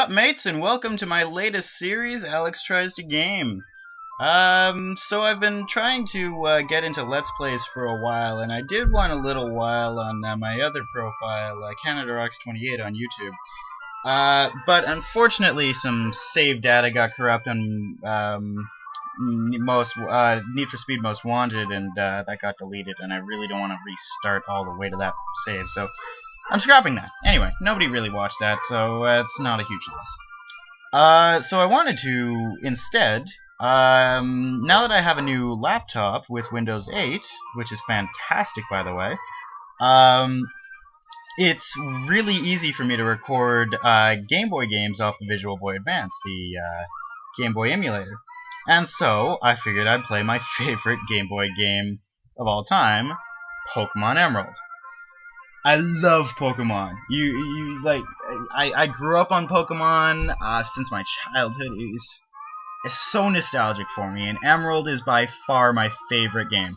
Sup mates, and welcome to my latest series, Alex Tries to Game. So I've been trying to get into Let's Plays for a while, and I did one a little while on my other profile, CanadaRocks28 on YouTube. But unfortunately some save data got corrupt on Need for Speed Most Wanted, and that got deleted, and I really don't want to restart all the way to that save, so I'm scrapping that. Anyway, nobody really watched that, so it's not a huge loss. So I wanted to, instead, now that I have a new laptop with Windows 8, which is fantastic, by the way, it's really easy for me to record Game Boy games off the Visual Boy Advance, the Game Boy emulator. And so I figured I'd play my favorite Game Boy game of all time, Pokémon Emerald. I love Pokemon. I grew up on Pokemon since my childhood. It's so nostalgic for me, and Emerald is by far my favorite game.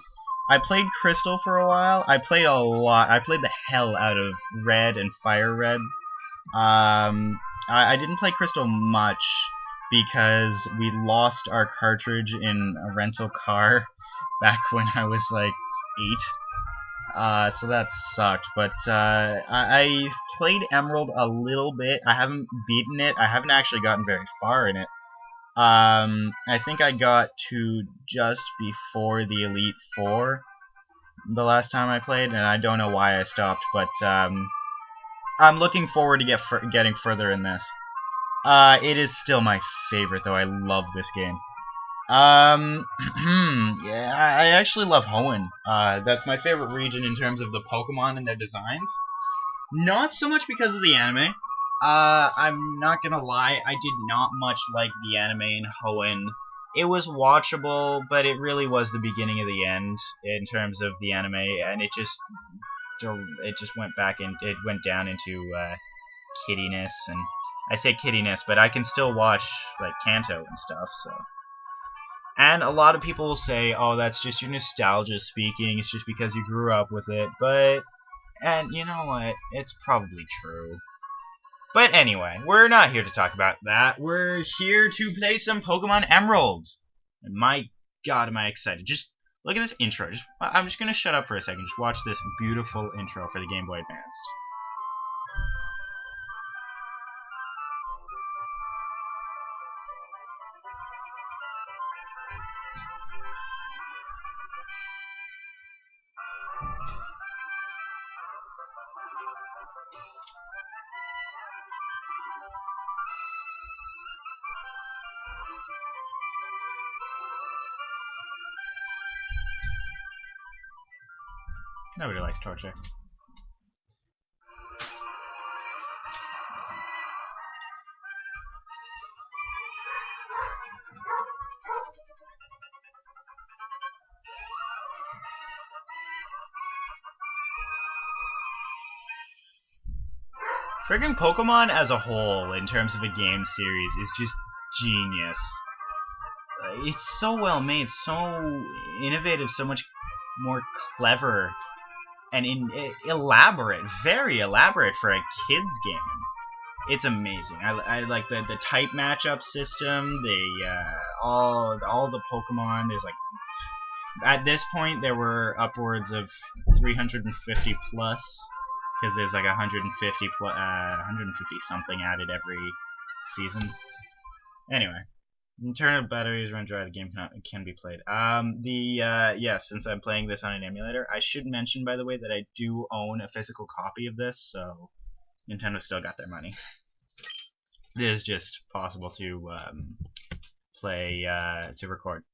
I played Crystal for a while. I played a lot. I played the hell out of Red and Fire Red. I didn't play Crystal much because we lost our cartridge in a rental car back when I was like 8. So that sucked, but I played Emerald a little bit. I haven't beaten it. I haven't actually gotten very far in it. I think I got to just before the Elite Four the last time I played, and I don't know why I stopped, but I'm looking forward to getting further in this. It is still my favorite, though. I love this game. Yeah, I actually love Hoenn. That's my favorite region in terms of the Pokemon and their designs. Not so much because of the anime. I'm not gonna lie, I did not much like the anime in Hoenn. It was watchable, but it really was the beginning of the end in terms of the anime, and it just went back in. It went down into kiddiness, and I say kiddiness, but I can still watch like Kanto and stuff. So. And a lot of people will say, oh, that's just your nostalgia speaking, it's just because you grew up with it, and you know what, it's probably true. But anyway, we're not here to talk about that, we're here to play some Pokemon Emerald. And my god, am I excited. Just look at this intro. I'm just gonna shut up for a second, just watch this beautiful intro for the Game Boy Advanced. Nobody likes torture. Friggin' Pokemon as a whole, in terms of a game series, is just genius. It's so well made, so innovative, so much more clever, and elaborate, very elaborate for a kid's game. It's amazing. I like the type matchup system, all the Pokemon. There's like, at this point there were upwards of 350 plus, because there's like 150 something added every season. Anyway, internal batteries run dry. The game can be played. Yes, since I'm playing this on an emulator, I should mention, by the way, that I do own a physical copy of this, so Nintendo still got their money. It is just possible to record.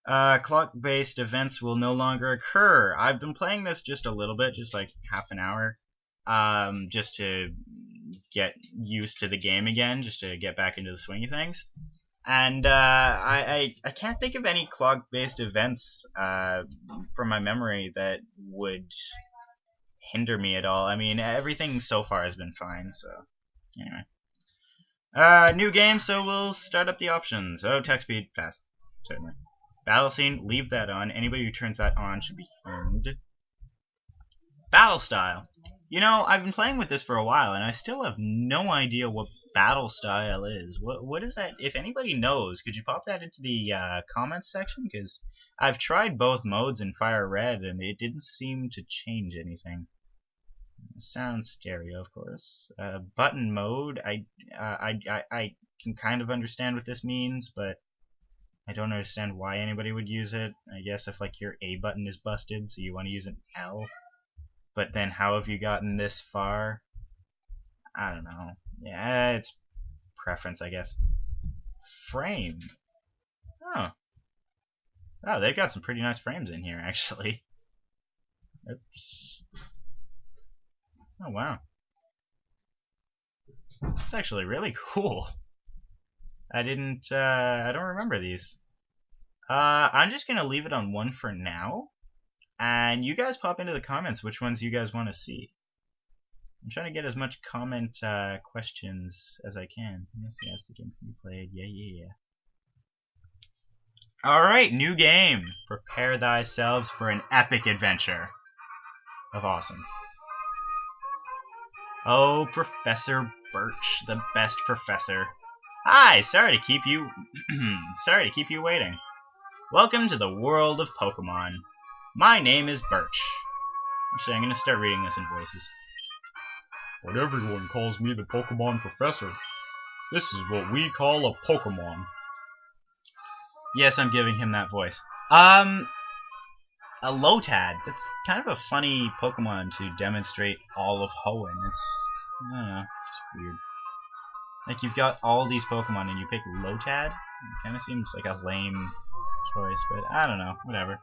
Clock-based events will no longer occur. I've been playing this just a little bit, just like half an hour, just to get used to the game again, just to get back into the swing of things. And I can't think of any clock-based events from my memory that would hinder me at all. I mean, everything so far has been fine, so anyway. New game, so we'll start up the options. Oh, text speed, fast, certainly. Battle scene, leave that on. Anybody who turns that on should be harmed. Battle style. You know, I've been playing with this for a while, and I still have no idea what battle style is. What is that? If anybody knows, could you pop that into the comments section? Because I've tried both modes in Fire Red, and it didn't seem to change anything. Sound stereo, of course. Button mode. I can kind of understand what this means, but I don't understand why anybody would use it. I guess if like your A button is busted, so you want to use an L. But then how have you gotten this far? I don't know. Yeah, it's preference, I guess. Frame. Oh. Oh, they've got some pretty nice frames in here, actually. Oops. Oh, wow. It's actually really cool. I don't remember these. I'm just gonna leave it on 1 for now. And you guys pop into the comments which ones you guys want to see. I'm trying to get as much comment questions as I can. Yes, the game can be played. Yeah. Alright, new game. Prepare thyself for an epic adventure of awesome. Oh, Professor Birch, the best professor. Hi, sorry to keep you waiting. Welcome to the world of Pokémon. My name is Birch. Actually, I'm going to start reading this in voices. But everyone calls me the Pokémon Professor. This is what we call a Pokémon. Yes, I'm giving him that voice. A Lotad. That's kind of a funny Pokemon to demonstrate all of Hoenn. I don't know, it's just weird. Like, you've got all these Pokemon and you pick Lotad? It kind of seems like a lame choice, but I don't know, whatever.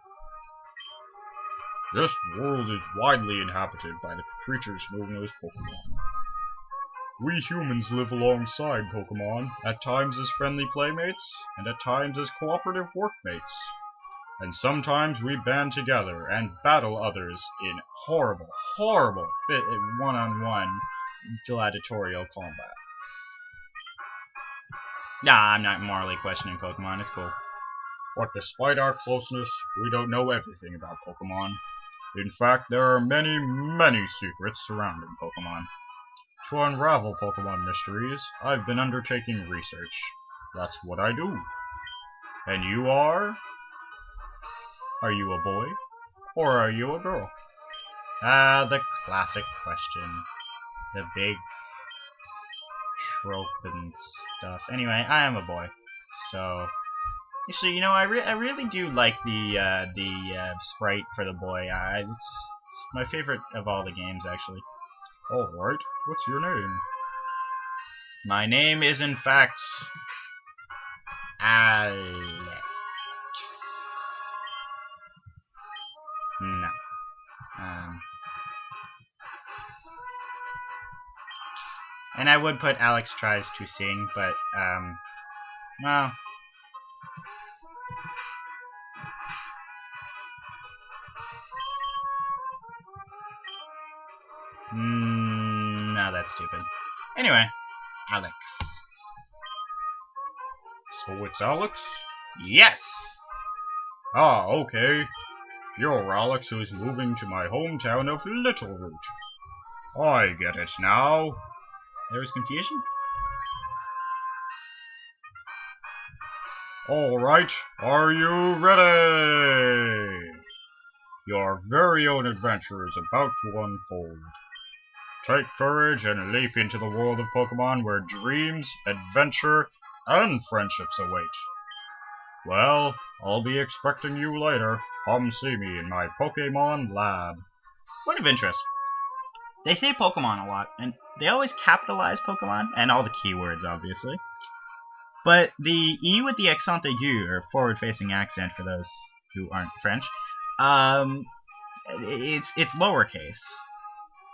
This world is widely inhabited by the creatures known as Pokémon. We humans live alongside Pokémon, at times as friendly playmates, and at times as cooperative workmates. And sometimes we band together and battle others in horrible one-on-one gladiatorial combat. Nah, I'm not morally questioning Pokemon, it's cool. But despite our closeness, we don't know everything about Pokémon. In fact, there are many secrets surrounding Pokémon. To unravel Pokémon mysteries, I've been undertaking research. That's what I do. And you are? Are you a boy? Or are you a girl? The classic question. The big trope and stuff. Anyway, I am a boy. So, actually, you know, I really do like the sprite for the boy. It's my favorite of all the games, actually. Alright, what's your name? My name is, in fact, Alex. No. And I would put Alex tries to sing, but, well. No, that's stupid. Anyway, Alex. So it's Alex? Yes! Ah, okay. You're Alex who's moving to my hometown of Littleroot. I get it now. There was confusion? Alright, are you ready? Your very own adventure is about to unfold. Take courage and leap into the world of Pokémon where dreams, adventure, and friendships await. Well, I'll be expecting you later. Come see me in my Pokémon lab. Point of interest. They say Pokemon a lot, and they always capitalize Pokemon, and all the keywords, obviously. But the E with the accent aigu, or forward-facing accent for those who aren't French, it's lowercase.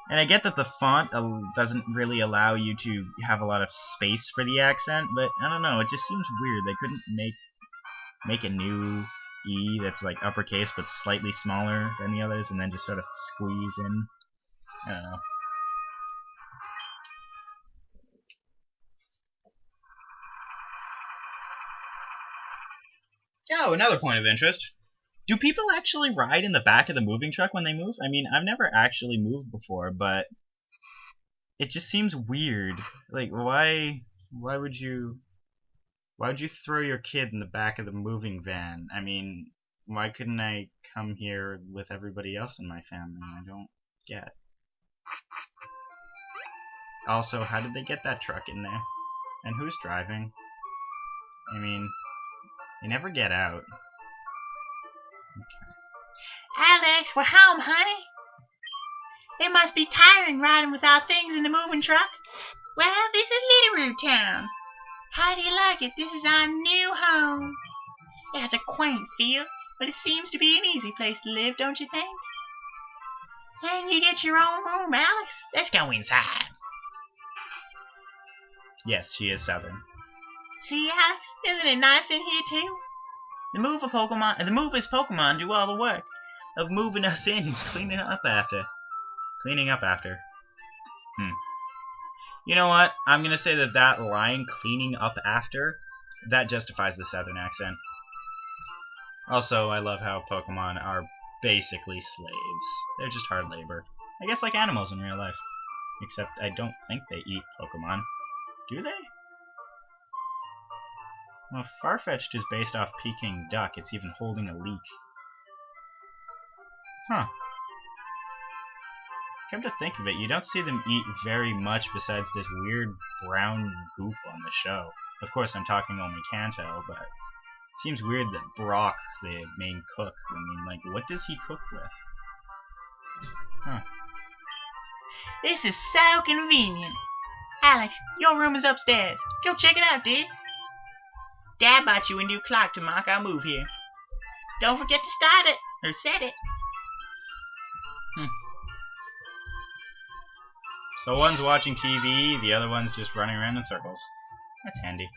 And I get that the font doesn't really allow you to have a lot of space for the accent, but I don't know, it just seems weird. They couldn't make a new E that's like uppercase but slightly smaller than the others, and then just sort of squeeze in. I don't know. Oh, another point of interest. Do people actually ride in the back of the moving truck when they move? I mean, I've never actually moved before, but it just seems weird. Like, why would you throw your kid in the back of the moving van? I mean, why couldn't I come here with everybody else in my family? I don't get. Also, how did they get that truck in there? And who's driving? I mean, they never get out. Okay. Alex, we're home, honey. It must be tiring riding with our things in the moving truck. Well, this is Little Town. How do you like it? This is our new home. It has a quaint feel, but it seems to be an easy place to live, don't you think? And you get your own room, Alex. Let's go inside. Yes, she is Southern. See, Alex, isn't it nice in here too? The movers Pokemon do all the work Of moving us in and cleaning up after. You know what? I'm gonna say that line, cleaning up after, that justifies the Southern accent. Also, I love how Pokemon are basically slaves. They're just hard labor. I guess like animals in real life. Except I don't think they eat Pokemon. Do they? Well, Farfetch'd is based off Peking duck. It's even holding a leek. Huh. Come to think of it, you don't see them eat very much besides this weird brown goop on the show. Of course, I'm talking only Kanto, but it seems weird that Brock, the main cook, I mean, like, what does he cook with? Huh. This is so convenient. Alex, your room is upstairs. Go check it out, dude. Dad bought you a new clock to mark our move here. Don't forget to start it, or set it. So one's watching TV, the other one's just running around in circles. That's handy.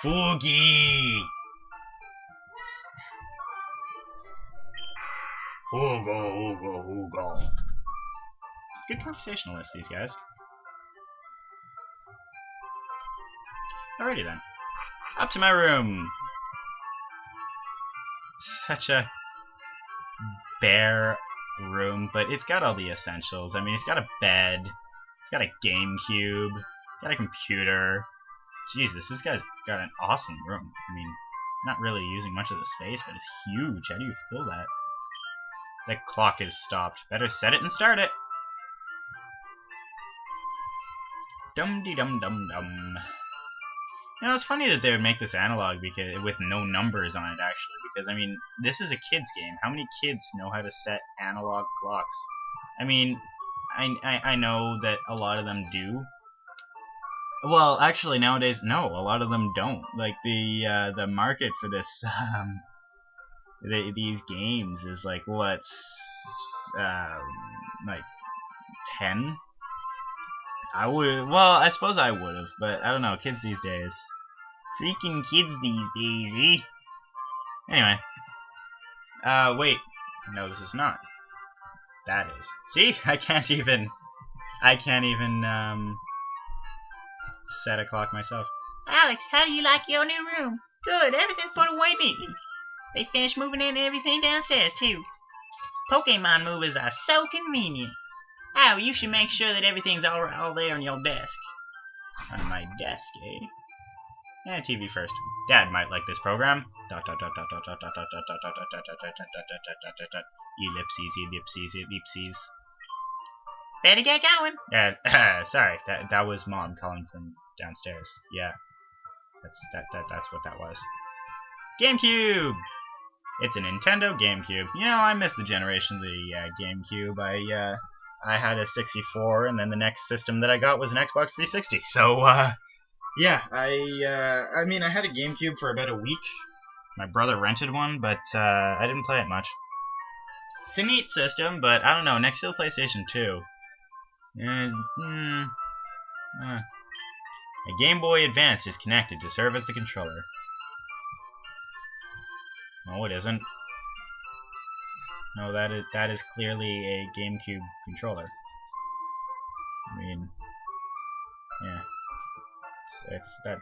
Fugi! Hugo. Good conversationalists, these guys. Alrighty then. Up to my room. Such a bare room, but it's got all the essentials. I mean, it's got a bed, it's got a GameCube, got a computer. Jesus, this guy's got an awesome room. I mean, not really using much of the space, but it's huge. How do you fill that? That clock is stopped. Better set it and start it. Dum-de-dum-dum-dum. You know, it's funny that they would make this analog because with no numbers on it, actually, because, I mean, this is a kid's game. How many kids know how to set analog clocks? I mean, I know that a lot of them do. Well, actually, nowadays, no, a lot of them don't. Like, the market for this, these games is, like, what, like, 10? I suppose I would have, but I don't know, kids these days. Freaking kids these days, eh? Anyway. Wait. No, this is not. That is. See? I can't even, set a clock myself. Alex, how do you like your new room? Good, everything's put away neatly. They finished moving in everything downstairs, too. Pokemon movers are so convenient. Oh, you should make sure that everything's all there on your desk. On my desk, eh? Yeah, TV first. Dad might like this program. Ellipses. Better get going. Sorry, that was Mom calling from downstairs. Yeah, that's what that was. GameCube. It's a Nintendo GameCube. You know, I missed the generation of the GameCube. I had a 64, and then the next system that I got was an Xbox 360. So, yeah, I mean, I had a GameCube for about a week. My brother rented one, but I didn't play it much. It's a neat system, but I don't know, next to the PlayStation 2. A Game Boy Advance is connected to serve as the controller. No, it isn't. No, that is clearly a GameCube controller. I mean, yeah, that's no,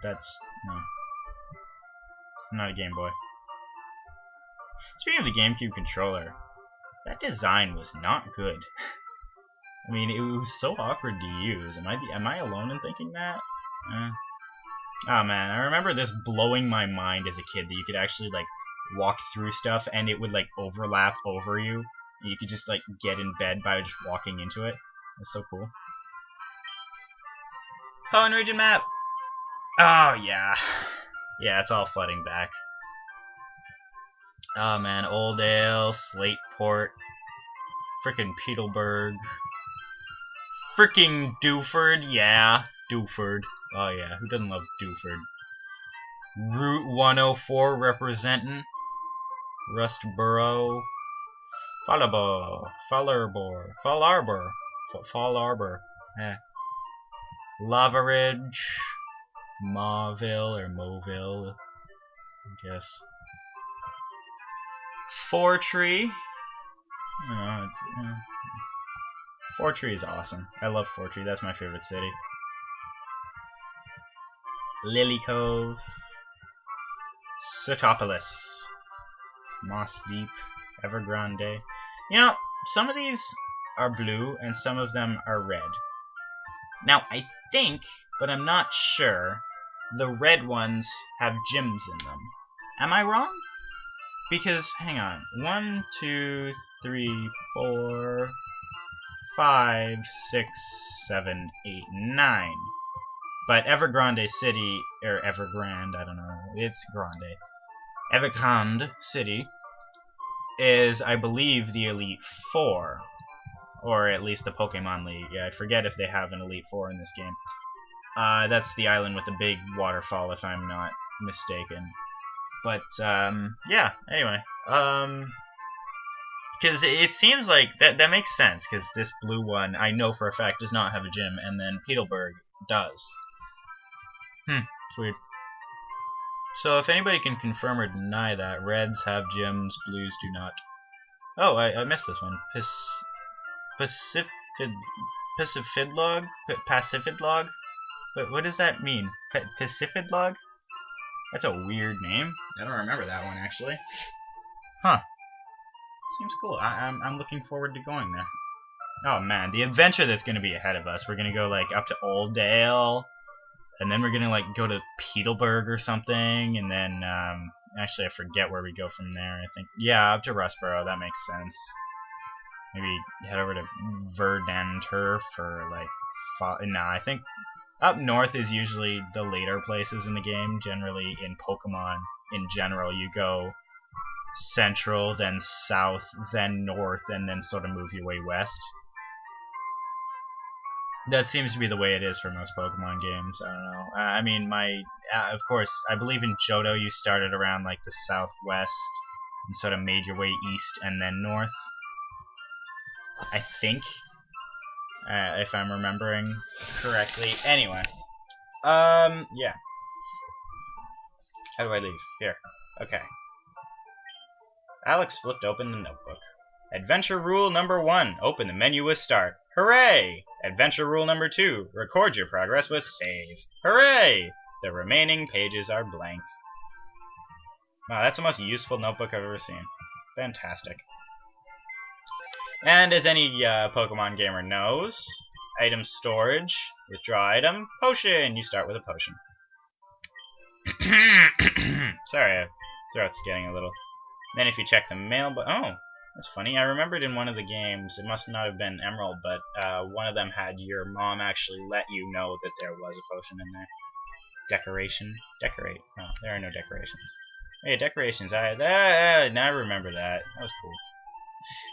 it's not a Game Boy. Speaking of the GameCube controller, that design was not good. I mean, it was so awkward to use. Am I alone in thinking that? Oh man, I remember this blowing my mind as a kid that you could actually like walk through stuff and it would like overlap over you. And you could just like get in bed by just walking into it. That's so cool. Hoenn region map. Oh yeah. Yeah, it's all flooding back. Oh man, Oldale, Slateport, frickin' Petalburg, frickin' Dewford, yeah, Dewford. Oh yeah, who doesn't love Dewford? Route 104 representing Rustboro, Fall Arbor, Lava Ridge, Mauville or Moville, I guess. Fortree. Fortree is awesome. I love Fortree. That's my favorite city. Lily Cove, Sotopolis, Moss Deep, Evergrande. You know, some of these are blue and some of them are red. Now, I think, but I'm not sure, the red ones have gyms in them. Am I wrong? Because, hang on, 1, 2, 3, 4, 5, 6, 7, 8, 9. But Evergrande City, or Evergrande, I don't know, it's Grande. Evergrande City is, I believe, the Elite Four. Or at least the Pokemon League. Yeah, I forget if they have an Elite Four in this game. That's the island with the big waterfall, if I'm not mistaken. But, yeah, anyway. Because it seems like that makes sense, because this blue one, I know for a fact, does not have a gym, and then Petalburg does. It's weird. So if anybody can confirm or deny that, reds have gyms, blues do not. Oh, I missed this one. Pacifidlog? Pacifidlog? What does that mean? Pacifidlog? That's a weird name. I don't remember that one, actually. Huh. Seems cool. I'm looking forward to going there. Oh man, the adventure that's going to be ahead of us. We're going to go like up to Oldale, and then we're going to like go to Petalburg or something, and then actually I forget where we go from there. I think up to Rustboro. That makes sense. Maybe head over to Verdanturf or like no, I think up north is usually the later places in the game. Generally in Pokemon in general, you go central, then south, then north, and then sort of move your way west. That seems to be the way it is for most Pokemon games. I don't know. I mean, of course, I believe in Johto you started around like the southwest and sort of made your way east and then north. I think, if I'm remembering correctly. Anyway, yeah. How do I leave? Here. Okay. Alex flipped open the notebook. Adventure rule number 1, open the menu with start. Hooray! Adventure rule number 2, record your progress with save. Hooray! The remaining pages are blank. Wow, that's the most useful notebook I've ever seen. Fantastic. And as any Pokemon gamer knows, item storage, withdraw item, potion. You start with a potion. Sorry, throat's getting a little. Then if you check the mail, oh, that's funny. I remembered in one of the games, it must not have been Emerald, but one of them had your mom actually let you know that there was a potion in there. Decoration? Decorate. No, there are no decorations. Hey, decorations. Now I remember that. That was cool.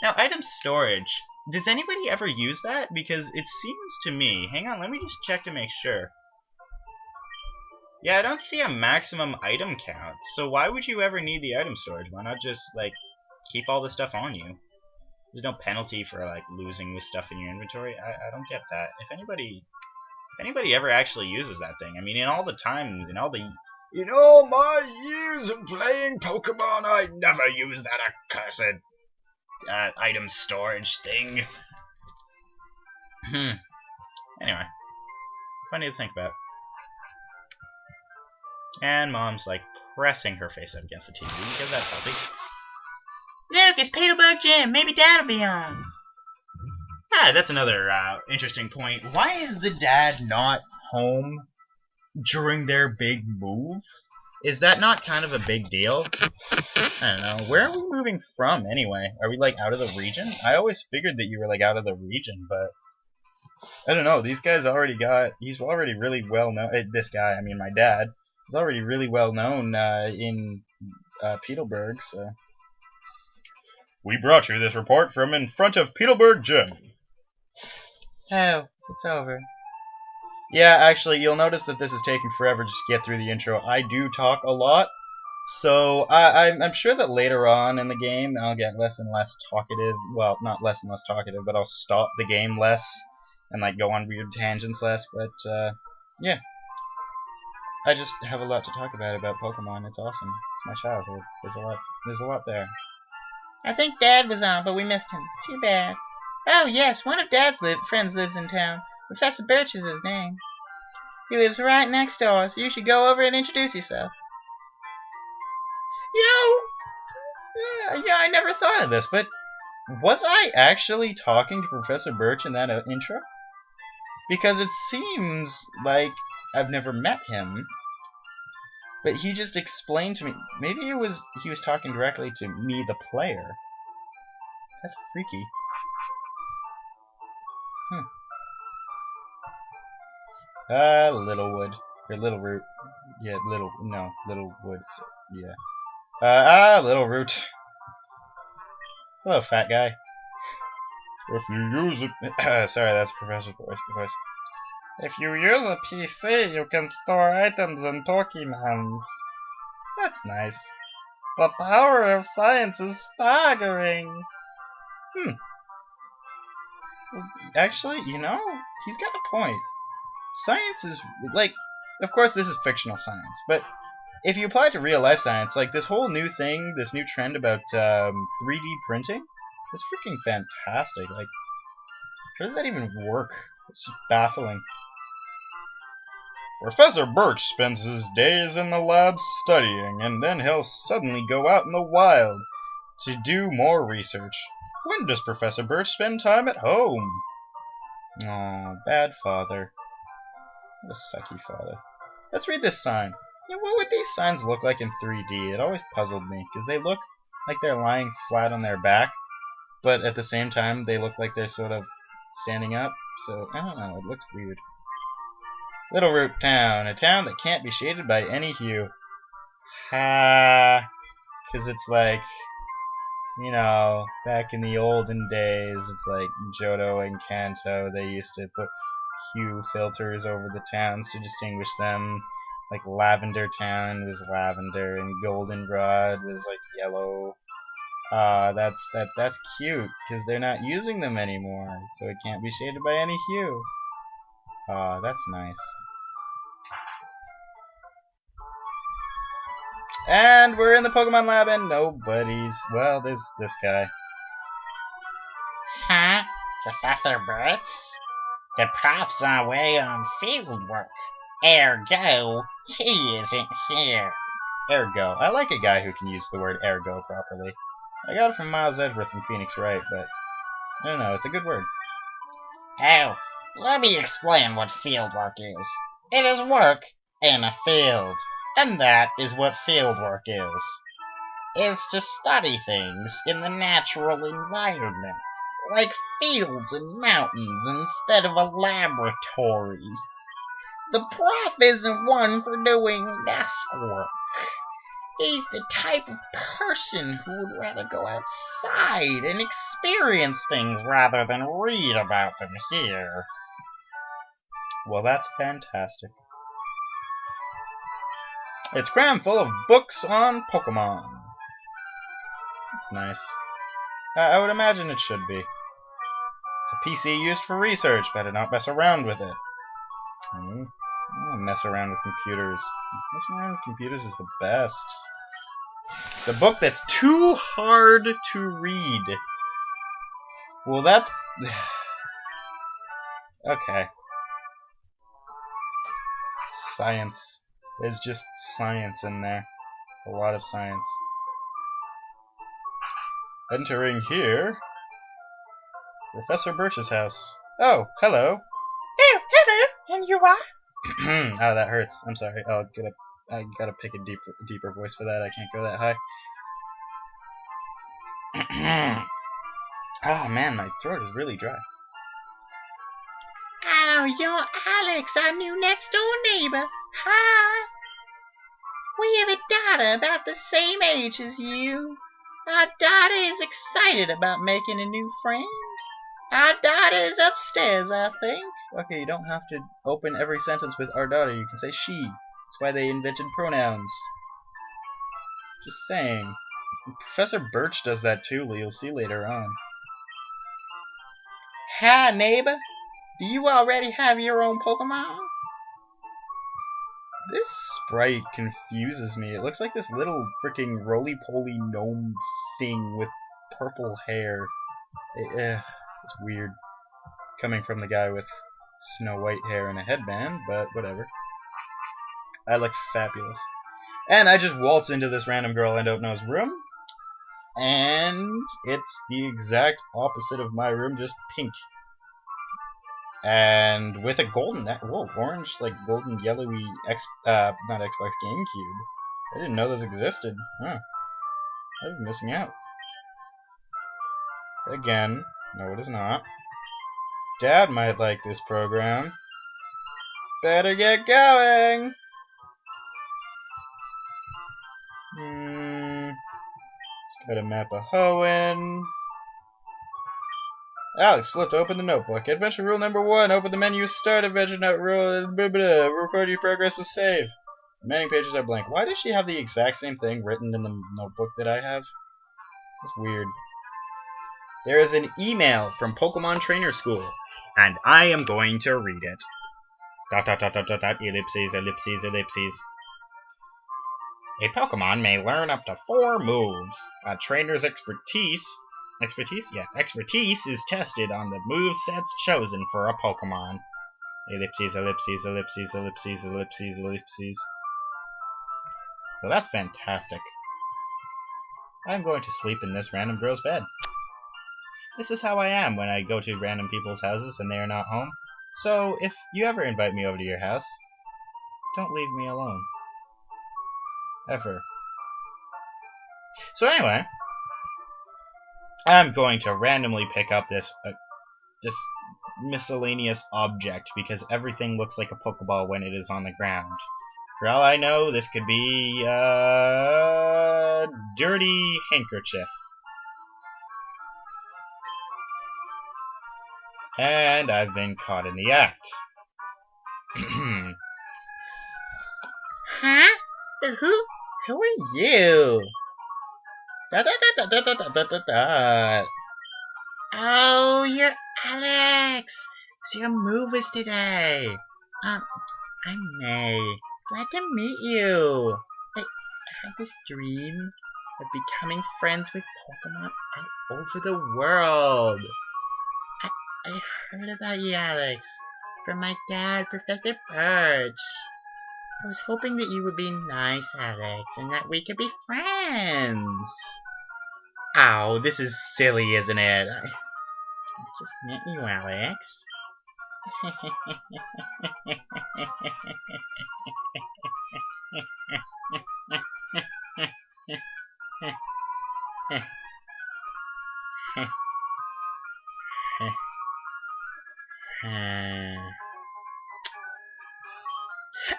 Now, item storage. Does anybody ever use that? Because it seems to me... Hang on, let me just check to make sure. Yeah, I don't see a maximum item count. So why would you ever need the item storage? Why not just, like, keep all the stuff on you? There's no penalty for, like, losing the stuff in your inventory. I don't get that. If anybody ever actually uses that thing, I mean, in all the times, in all my years of playing Pokemon, I never used that accursed item storage thing. Anyway, funny to think about. And Mom's like pressing her face up against the TV because that's healthy. Look, it's Petalburg Gym. Maybe Dad'll be home. Yeah, that's another interesting point. Why is the dad not home during their big move? Is that not kind of a big deal? I don't know. Where are we moving from anyway? Are we like out of the region? I always figured that you were like out of the region, but I don't know. These guys already got. He's already really well known. This guy, I mean my dad, is already really well known in Petersburg. So We brought you this report from in front of Petersburg Gym. oh, it's over. Yeah, actually, you'll notice that this is taking forever just to get through the intro. I do talk a lot, so I'm sure that later on in the game I'll get less and less talkative. Well, not less and less talkative, but I'll stop the game less and like go on weird tangents less. But yeah, I just have a lot to talk about Pokemon. It's awesome. It's my childhood. There's a lot there. I think Dad was on, but we missed him. Too bad. Oh, yes, one of Dad's friends lives in town. Professor Birch is his name. He lives right next door, so you should go over and introduce yourself. You know, yeah, I never thought of this, but was I actually talking to Professor Birch in that intro? Because it seems like I've never met him, but he just explained to me. Maybe he was talking directly to me, the player. That's freaky. Littlewood. Or Littleroot. Yeah, Littlewood. So, yeah. Littleroot. Hello, fat guy. If you use it, sorry, that's Professor's voice. If you use a PC, you can store items and Pokemons. That's nice. The power of science is staggering. Actually, you know, he's got a point. Science is, like, of course this is fictional science, but if you apply it to real life science, like this whole new thing, this new trend about 3D printing, it's freaking fantastic. Like, how does that even work? It's just baffling. Professor Birch spends his days in the lab studying, and then he'll suddenly go out in the wild To do more research. When does Professor Birch spend time at home? Aw, bad father. What a sucky father. Let's read this sign. You know, what would these signs look like in 3D? It always puzzled me, because they look like they're lying flat on their back, but at the same time they look like they're sort of standing up, so I don't know, it looks weird. Littleroot Town, a town that can't be shaded by any hue. Ha! Because it's like, you know, back in the olden days of like Johto and Kanto, they used to put hue filters over the towns to distinguish them. Like Lavender Town was lavender, and Goldenrod was like yellow. That's cute because they're not using them anymore, so it can't be shaded by any hue. That's nice. And we're in the Pokemon Lab, and nobody's. Well, there's this guy. Huh? Professor Birch? The prof's away on field work. Ergo, he isn't here. Ergo. I like a guy who can use the word ergo properly. I got it from Miles Edgeworth in Phoenix Wright, but I don't know, it's a good word. Oh, let me explain what field work is. It is work in a field, and that is what field work is. It's to study things in the natural environment, like fields and mountains instead of a laboratory. The prof isn't one for doing desk work. He's the type of person who would rather go outside and experience things rather than read about them here. Well, that's fantastic. It's crammed full of books on Pokemon. That's nice. I would imagine it should be. It's a PC used for research. Better not mess around with it. I don't mess around with computers. Messing around with computers is the best. The book that's too hard to read. Well, that's... okay. Science. There's just science in there. A lot of science. Entering here. Professor Birch's house. Oh, hello. Oh, hello. And you are? Oh, that hurts. I'm sorry. I gotta pick a deeper voice for that. I can't go that high. Oh man, my throat is really dry. Oh, you're Alex, our new next door neighbor. Hi. We have a daughter about the same age as you. Our daughter is excited about making a new friend. Our daughter is upstairs, I think. Okay, you don't have to open every sentence with our daughter. You can say she. That's why they invented pronouns. Just saying. Professor Birch does that too, you'll see later on. Hi, neighbor. Do you already have your own Pokemon? This sprite confuses me. It looks like this little freaking roly-poly gnome thing with purple hair. It's weird. Coming from the guy with snow white hair and a headband, but whatever. I look fabulous. And I just waltz into this random girl I don't know's room. And it's the exact opposite of my room, just pink. And with a golden, orange, like golden yellowy not Xbox, GameCube. I didn't know those existed. Huh. I was missing out. Again, no it is not. Dad might like this program. Better get going! Just got a map of Hoenn. Alex flipped open the notebook. Adventure rule number 1. Open the menu, start adventure note rule, record your progress with save. Remaining pages are blank. Why does she have the exact same thing written in the notebook that I have? That's weird. There is an email from Pokemon Trainer School, and I am going to read it. ... ellipses, ellipses, ellipses. A Pokemon may learn up to 4 moves. A trainer's expertise is tested on the move sets chosen for a Pokemon. Ellipses, ellipses, ellipses, ellipses, ellipses, ellipses. Well, that's fantastic. I'm going to sleep in this random girl's bed. This is how I am when I go to random people's houses and they are not home. So, if you ever invite me over to your house, don't leave me alone. Ever. So anyway, I'm going to randomly pick up this miscellaneous object because everything looks like a Pokeball when it is on the ground. For all I know, this could be a dirty handkerchief. And I've been caught in the act. Huh? Who are you? Oh, you're Alex. So your move was today. I'm May. Glad to meet you. I had this dream of becoming friends with Pokemon all over the world. I heard about you, Alex, from my dad, Professor Birch. I was hoping that you would be nice, Alex, and that we could be friends. Oh, this is silly, isn't it? I just met you, Alex.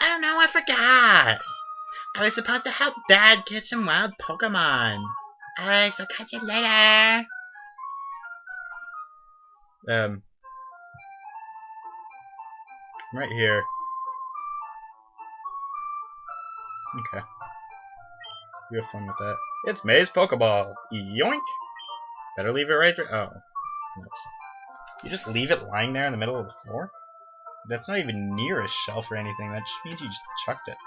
Oh no, I forgot. I was supposed to help Dad catch some wild Pokemon. Alex, I'll catch you later. I'm right here. Okay. You have fun with that. It's May's Pokeball. Yoink! Better leave it right there. Oh. Nuts. You just leave it lying there in the middle of the floor? That's not even near a shelf or anything. That means you just chucked it.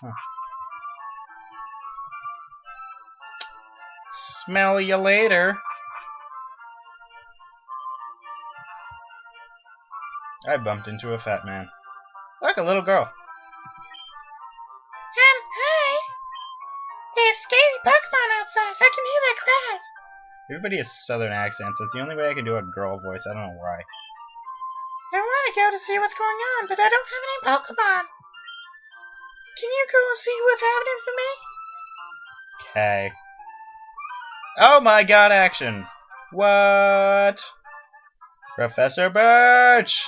Huh. Smell you later. I bumped into a fat man. Like a little girl. Hi. There's scary Pokemon outside. I can hear their cries. Everybody has southern accents. That's the only way I can do a girl voice. I don't know why. I want to go to see what's going on, but I don't have any Pokemon. Can you go see what's happening for me? Okay. Oh my god, action! What? Professor Birch!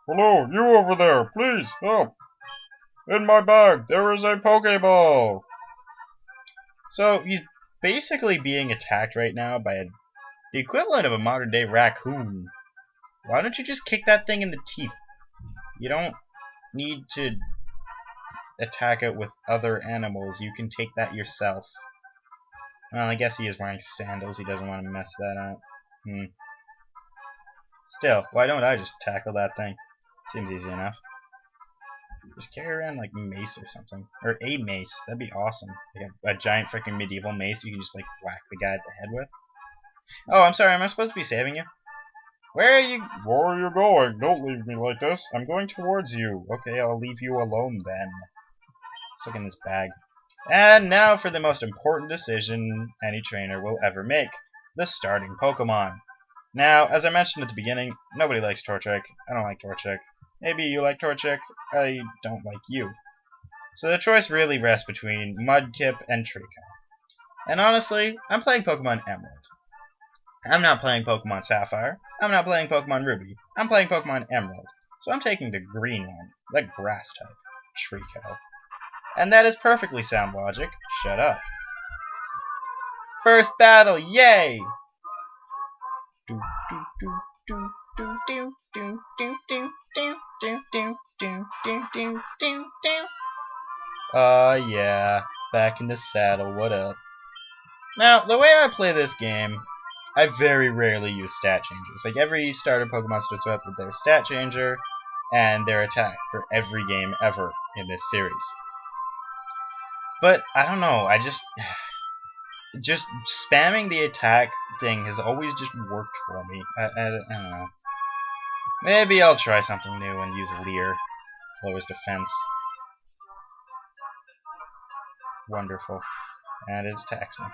Hello, you over there, please, help! In my bag, there is a Pokeball! So, he's basically being attacked right now by the equivalent of a modern day raccoon. Why don't you just kick that thing in the teeth? You don't need to attack it with other animals. You can take that yourself. Well, I guess he is wearing sandals. He doesn't want to mess that up. Still, why don't I just tackle that thing? Seems easy enough. Just carry around like mace or something. Or a mace. That'd be awesome. Like a giant freaking medieval mace you can just like whack the guy at the head with. Oh, I'm sorry. Am I supposed to be saving you? Where are you? Where are you going? Don't leave me like this. I'm going towards you. Okay, I'll leave you alone then. Let's look in this bag. And now for the most important decision any trainer will ever make. The starting Pokemon. Now, as I mentioned at the beginning, nobody likes Torchic. I don't like Torchic. Maybe you like Torchic. I don't like you. So the choice really rests between Mudkip and Trico. And honestly, I'm playing Pokemon Emerald. I'm not playing Pokemon Sapphire. I'm not playing Pokemon Ruby. I'm playing Pokemon Emerald. So I'm taking the green one, the grass type, Trico. And that is perfectly sound logic. Shut up. First battle, yay! Yeah, back in the saddle, what up? Now, the way I play this game, I very rarely use stat changers. Like, every starter Pokemon starts out with their stat changer and their attack for every game ever in this series. But, I don't know, just spamming the attack thing has always just worked for me. I don't know. Maybe I'll try something new and use Leer. Lowers defense. Wonderful. And it attacks me.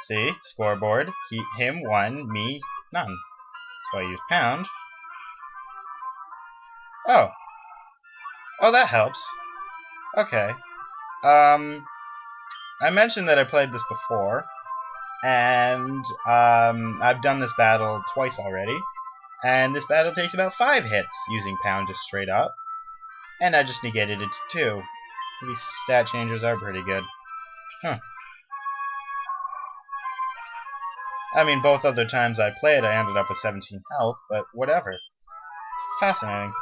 See? Scoreboard. Him 1, me none. So I use Pound. Oh. Oh, that helps. Okay. I mentioned that I played this before, and I've done this battle twice already, and this battle takes about 5 hits using Pound just straight up, and I just negated it to 2. These stat changers are pretty good. Huh. I mean, both other times I played, I ended up with 17 health, but whatever. Fascinating.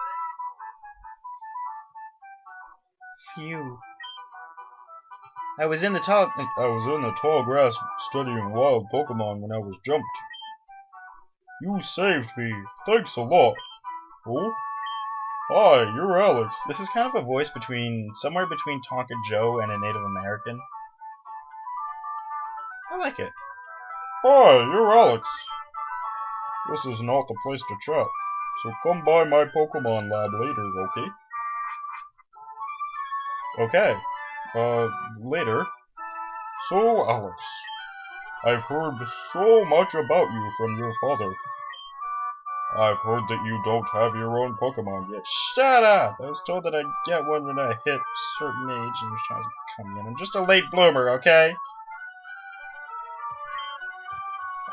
Phew. I was in the tall grass studying wild Pokemon when I was jumped. You saved me. Thanks a lot. Oh? Hi, you're Alex. This is kind of a voice somewhere between Tonka Joe and a Native American. I like it. Hi, you're Alex. This is not the place to chat, so come by my Pokemon lab later, okay? Okay. Later. So, Alex, I've heard so much about you from your father. I've heard that you don't have your own Pokemon yet. Shut up! I was told that I'd get one when I hit a certain age and was trying to come in. I'm just a late bloomer, okay?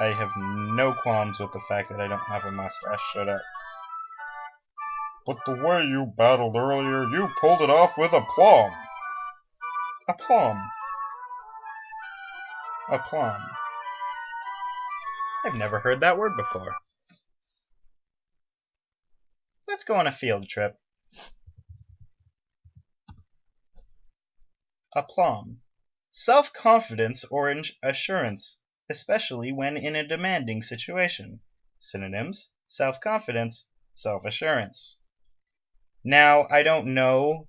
I have no qualms with the fact that I don't have a mustache. Shut up. But the way you battled earlier, you pulled it off with aplomb. Aplomb. Aplomb. I've never heard that word before. Let's go on a field trip. Aplomb. Self-confidence or assurance, especially when in a demanding situation. Synonyms: self-confidence, self-assurance. Now, I don't know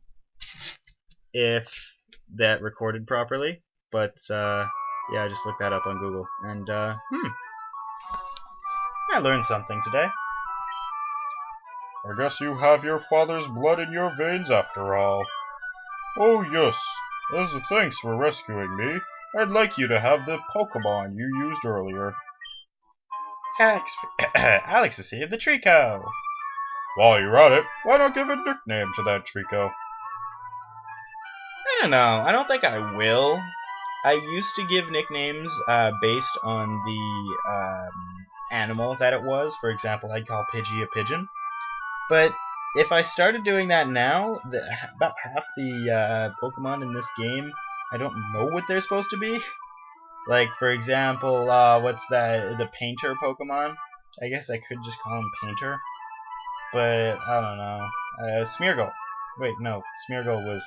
if that recorded properly, but yeah, I just looked that up on Google, and I learned something today. I guess you have your father's blood in your veins after all. Oh yes, as a thanks for rescuing me, I'd like you to have the Pokemon you used earlier. Alex received the Trico. While you're at it, why not give a nickname to that Trico? I don't know. I don't think I will. I used to give nicknames based on the animal that it was. For example, I'd call Pidgey a pigeon. But if I started doing that now, about half the Pokemon in this game, I don't know what they're supposed to be. Like, for example, what's that? The Painter Pokemon? I guess I could just call him Painter. But, I don't know. Smeargle. Wait, no. Smeargle was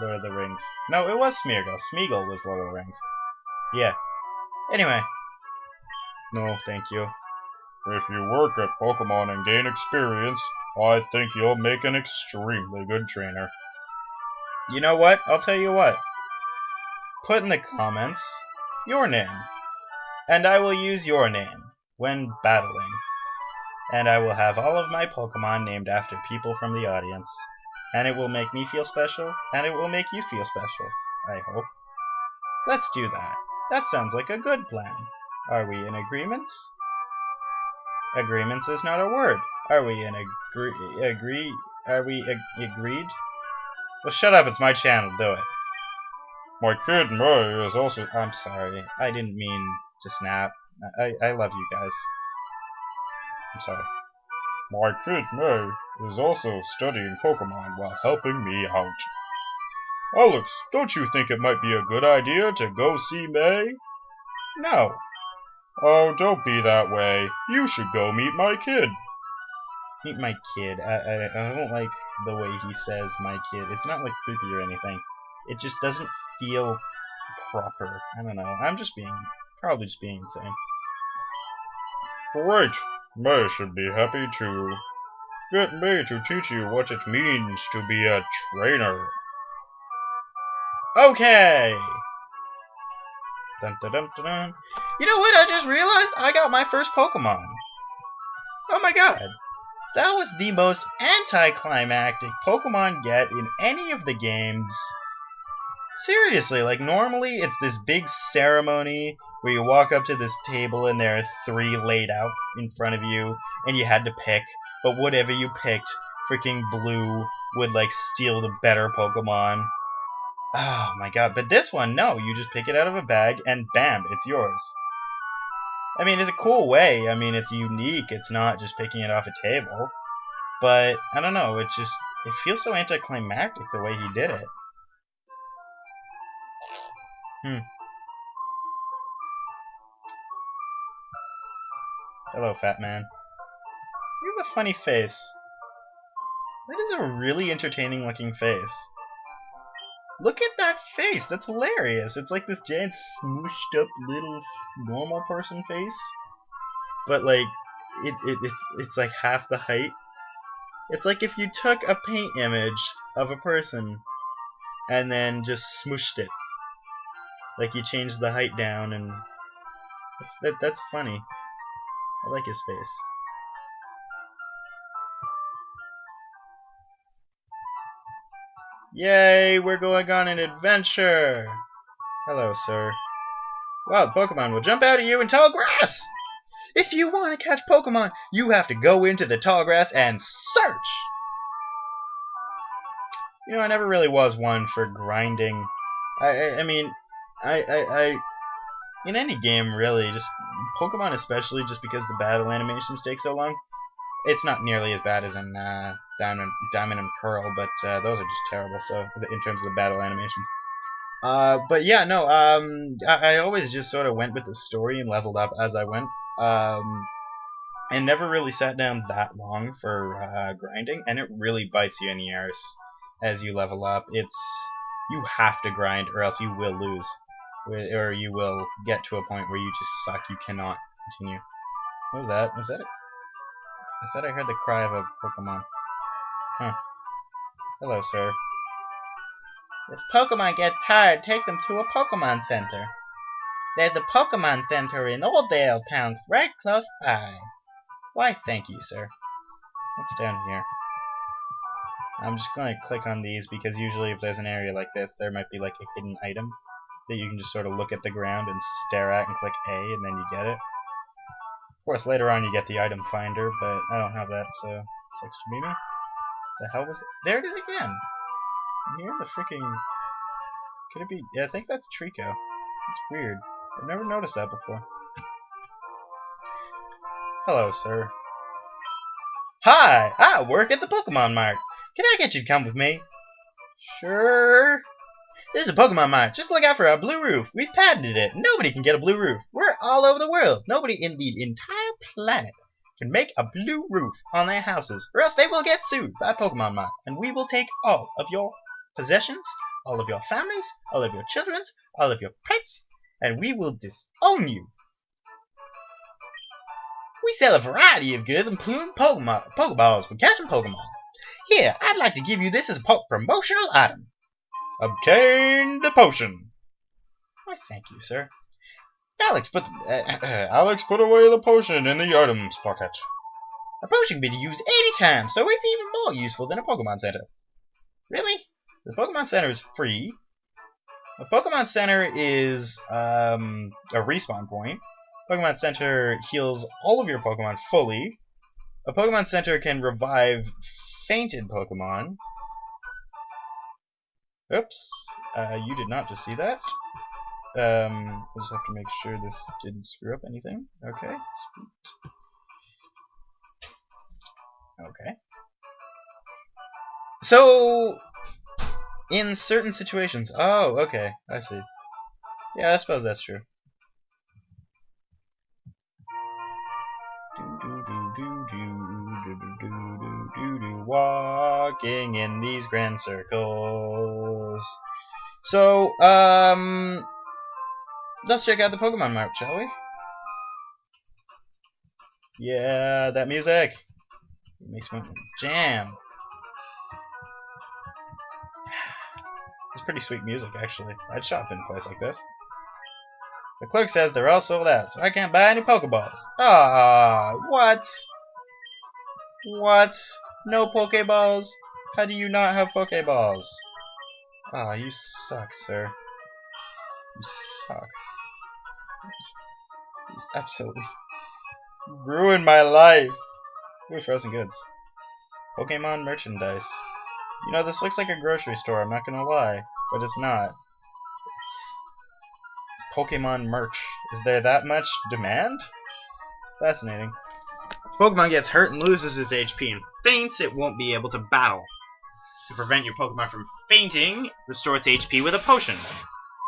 Lord of the Rings. No, it was Smeargle. Smeagol was Lord of the Rings. Yeah. Anyway. No, thank you. If you work at Pokemon and gain experience, I think you'll make an extremely good trainer. You know what? I'll tell you what. Put in the comments your name. And I will use your name when battling. And I will have all of my Pokemon named after people from the audience. And it will make me feel special, and it will make you feel special, I hope. Let's do that. That sounds like a good plan. Are we in agreements? Agreements is not a word. Are we in agreed? Well, shut up, it's my channel, do it. My kid May is also... I'm sorry, I didn't mean to snap. I love you guys. I'm sorry. My kid May is also studying Pokemon while helping me out. Alex, don't you think it might be a good idea to go see May? No. Oh, don't be that way. You should go meet my kid. Meet my kid. I don't like the way he says my kid. It's not like creepy or anything. It just doesn't feel proper. I don't know. I'm probably just being insane. Great. May should be happy to get me to teach you what it means to be a trainer. Okay! Dun, dun, dun, dun, dun. You know what? I just realized I got my first Pokemon. Oh my god. That was the most anticlimactic Pokemon get in any of the games. Seriously, like normally it's this big ceremony where you walk up to this table and there are 3 laid out in front of you and you had to pick, but whatever you picked, freaking blue would like steal the better Pokemon. Oh my god, but this one, no, you just pick it out of a bag and bam, it's yours. I mean, it's a cool way, I mean, it's unique, it's not just picking it off a table, but, I don't know, it feels so anticlimactic the way he did it. Hello, fat man. You have a funny face. That is a really entertaining looking face. Look at that face! That's hilarious! It's like this giant smooshed up little normal person face. But like, it's like half the height. It's like if you took a paint image of a person and then just smooshed it. Like you changed the height down and... That's funny. I like his face. Yay, we're going on an adventure! Hello, sir. Wild Pokemon will jump out at you in tall grass! If you want to catch Pokemon, you have to go into the tall grass and search! You know, I never really was one for grinding. I mean, in any game, really, just Pokemon especially, just because the battle animations take so long. It's not nearly as bad as in Diamond and Pearl, but those are just terrible. So in terms of the battle animations, but yeah, no, I always just sort of went with the story and leveled up as I went, and never really sat down that long for grinding. And it really bites you in the arse as you level up. You have to grind, or else you will lose, or you will get to a point where you just suck. You cannot continue. What was that? Was that it? I thought I heard the cry of a Pokemon. Huh. Hello, sir. If Pokemon get tired, take them to a Pokemon Center. There's a Pokemon Center in Oldale Town, right close by. Why, thank you, sir. What's down here? I'm just going to click on these because usually if there's an area like this, there might be like a hidden item. that you can just sort of look at the ground and stare at and click A, and then you get it. Of course, later on you get the item finder, but I don't have that, so it's extra Mimi. The hell was it? There it is again! Here the freaking... Could it be... Yeah, I think that's Trico. It's weird. I've never noticed that before. Hello, sir. Hi! I work at the Pokemon Mart. Can I get you to come with me? Sure. This is a Pokemon Mart. Just look out for a blue roof. We've patented it. Nobody can get a blue roof. We're all over the world. Nobody in the entire planet can make a blue roof on their houses, or else they will get sued by Pokemon Mart, and we will take all of your possessions, all of your families, all of your children's, all of your pets, and we will disown you. We sell a variety of goods, including Pokeballs for catching Pokemon. Here, I'd like to give you this as a promotional item. Obtain the potion. Why, thank you, sir. Alex, put away the potion in the items pocket. A potion can be used any time, so it's even more useful than a Pokemon Center. Really? The Pokemon Center is free. A Pokemon Center is a respawn point. Pokemon Center heals all of your Pokemon fully. A Pokemon Center can revive fainted Pokemon. Oops. You did not just see that. We'll just have to make sure this didn't screw up anything. Okay, sweet. Okay. So, in certain situations... Oh, okay, I see. Yeah, I suppose that's true. Walking in these grand circles. So, let's check out the Pokemon Mart, shall we? Yeah, that music. It makes me jam. It's pretty sweet music, actually. I'd shop in a place like this. The clerk says they're all sold out, so I can't buy any Pokeballs. Ah, what? What? No Pokeballs? How do you not have Pokeballs? Ah, you suck, sir. You suck. You absolutely ruined my life. Ooh, frozen goods. Pokemon merchandise. You know, this looks like a grocery store, I'm not gonna lie. But it's not. It's Pokemon merch. Is there that much demand? Fascinating. If Pokemon gets hurt and loses its HP and faints, it won't be able to battle. To prevent your Pokemon from fainting, restore its HP with a potion.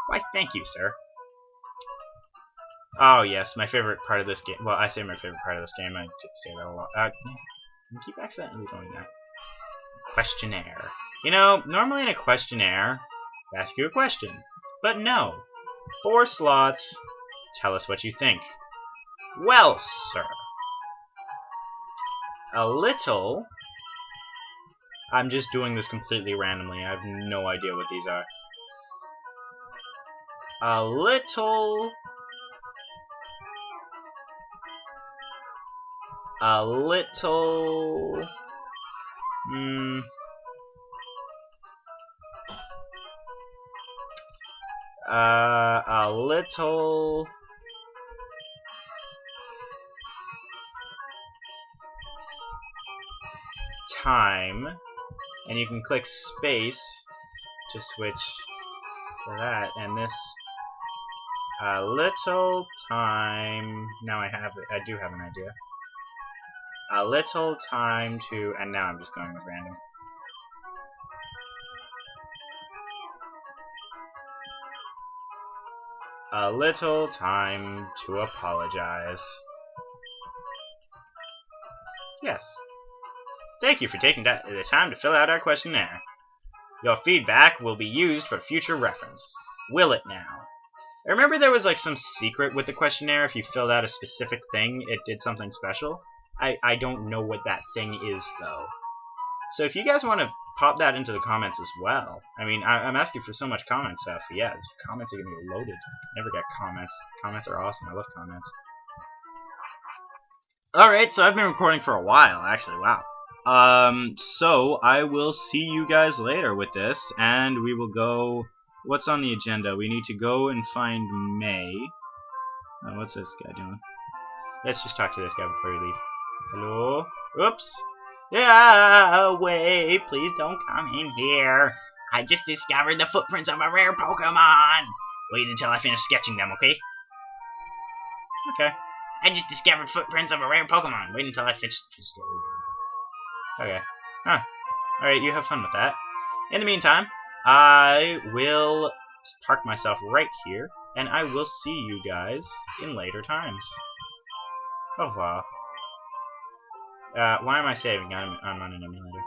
Why, thank you, sir. Oh, yes, my favorite part of this game. Well, I say my favorite part of this game. I say that a lot. I keep accidentally doing that. Questionnaire. You know, normally in a questionnaire, they ask you a question. But no. 4 slots. Tell us what you think. Well, sir. A little... I'm just doing this completely randomly. I have no idea what these are. A little... A little... A little... time, and you can click space to switch to that, and this a little time. Now I do have an idea. A little time to, and now I'm just going with random. A little time to apologize. Yes. Thank you for taking the time to fill out our questionnaire. Your feedback will be used for future reference. Will it now? I remember there was like some secret with the questionnaire. If you filled out a specific thing, it did something special. I don't know what that thing is, though. So if you guys want to pop that into the comments as well. I mean, I'm asking for so much comment stuff. Yeah, comments are going to be loaded. Never get comments. Comments are awesome. I love comments. Alright, so I've been recording for a while, actually. Wow. So I will see you guys later with this, and we will go What's on the agenda? We need to go and find May. Oh, what's this guy doing? Let's just talk to this guy before we leave. Hello? Oops. Yeah, wait, please don't come in here. I just discovered the footprints of a rare Pokemon. Wait until I finish sketching them, okay? Okay. I just discovered footprints of a rare Pokemon. Wait until I finish. Okay. Huh. Alright, you have fun with that. In the meantime, I will park myself right here, and I will see you guys in later times. Au revoir. Why am I saving? I'm on an emulator.